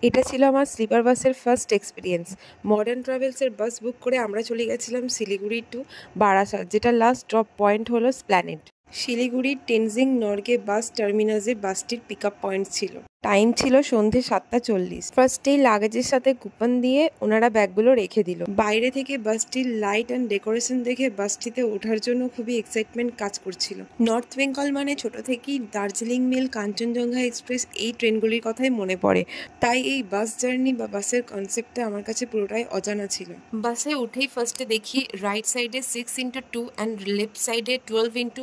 এটা ছিল আমার স্লিপার বাসের ফার্স্ট এক্সপিরিয়েন্স। মডার্ন ট্রাভেলসের বাস বুক করে আমরা চলে গেছিলাম শিলিগুড়ি টু বারাসাত, যেটা লাস্ট ড্রপ পয়েন্ট হলো স্প্ল্যানেড। শিলিগুড়ির টেনজিং নর্গে বাস টার্মিনাসে বাসটির পিক আপ পয়েন্ট ছিল। টাইম ছিল সন্ধে 7:40। ফার্স্টেই লাগেজের সাথে কুপন দিয়ে ওনারা ব্যাগগুলো রেখে দিল। বাইরে থেকে বাসটির লাইট অ্যান্ড ডেকোরেশন দেখে বাসটিতে ওঠার জন্য খুবই এক্সাইটমেন্ট কাজ করছিল। নর্থ বেঙ্গল মানে ছোট থেকেই দার্জিলিং মেল, কাঞ্চনজঙ্ঘা এক্সপ্রেস এই ট্রেনগুলির কথাই মনে পড়ে। তাই এই বাস জার্নি বা বাসের কনসেপ্টটা আমার কাছে পুরোটাই অজানা ছিল। বাসে উঠেই ফার্স্টে দেখি রাইট সাইডে 6x2 অ্যান্ড লেফট সাইডে 12x2,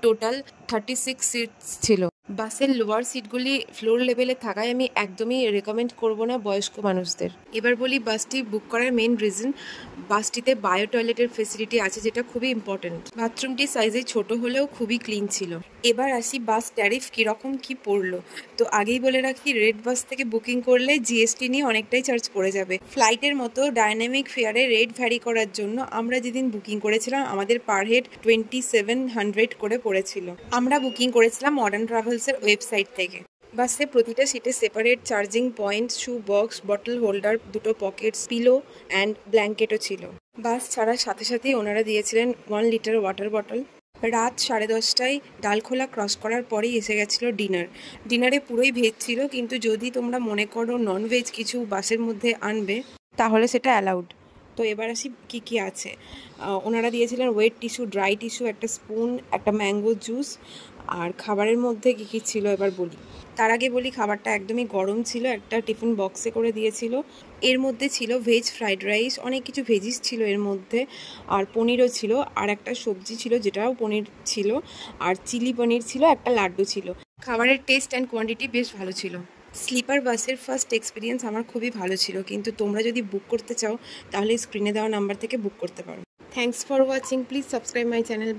টোটাল 36 সিটস ছিল। বাসের লোয়ার সিটগুলি ফ্লোর লেভেলে থাকায় আমি একদমই রেকমেন্ড করব না বয়স্ক মানুষদের। এবার বলি বাসটি বুক করার মেন রিজন। বাসটিতে বায়ো টয়লেটের ফেসিলিটি আছে, যেটা খুবই ইম্পর্টেন্ট। বাথরুমটি সাইজে ছোট হলেও খুবই ক্লিন ছিল। এবার আসি বাস ট্যারিফ কীরকম কি পড়লো। তো আগেই বলে রাখি, রেড বাস থেকে বুকিং করলে জিএসটি নিয়ে অনেকটাই চার্জ পড়ে যাবে। ফ্লাইটের মতো ডাইনামিক ফেয়ারে রেট ভ্যারি করার জন্য আমরা যেদিন বুকিং করেছিলাম আমাদের পার হেড 2700 করে পড়েছিল। আমরা বুকিং করেছিলাম মডার্ন ট্রাভেলসের ওয়েবসাইট থেকে। বাসে প্রতিটা সিটে separate charging point, shoe box, bottle holder, 2টো পকেটস, পিলো অ্যান্ড ব্ল্যাঙ্কেটও ছিল। বাস ছাড়ার সাথে সাথেই ওনারা দিয়েছিলেন 1 লিটার ওয়াটার বটল। রাত 10:30টায় ডালখোলা ক্রস করার পরেই এসে গেছিলো ডিনার। ডিনারে পুরোই ভেজ ছিল, কিন্তু যদি তোমরা মনে করো নন ভেজ কিছু বাসের মধ্যে আনবে তাহলে সেটা অ্যালাউড। তো এবার আসি কী কী আছে। ওনারা দিয়েছিলেন ওয়েট টিস্যু, ড্রাই টিস্যু, একটা স্পুন, একটা ম্যাঙ্গো জুস। আর খাবারের মধ্যে কী কী ছিল এবার বলি। তার আগে বলি, খাবারটা একদমই গরম ছিল। একটা টিফিন বক্সে করে দিয়েছিল। এর মধ্যে ছিল ভেজ ফ্রাইড রাইস, অনেক কিছু ভেজিস ছিল এর মধ্যে, আর পনিরও ছিল, আর একটা সবজি ছিল যেটাও পনির ছিল, আর চিলি পনির ছিল, একটা লাড্ডু ছিল। খাবারের টেস্ট অ্যান্ড কোয়ান্টিটি বেশ ভালো ছিল। স্লিপার বাসের ফার্স্ট এক্সপিরিয়েন্স আমার খুবই ভালো ছিল, কিন্তু তোমরা যদি বুক করতে চাও তাহলে স্ক্রিনে দেওয়া নাম্বার থেকে বুক করতে পারো। Thanks for watching, please subscribe my channel.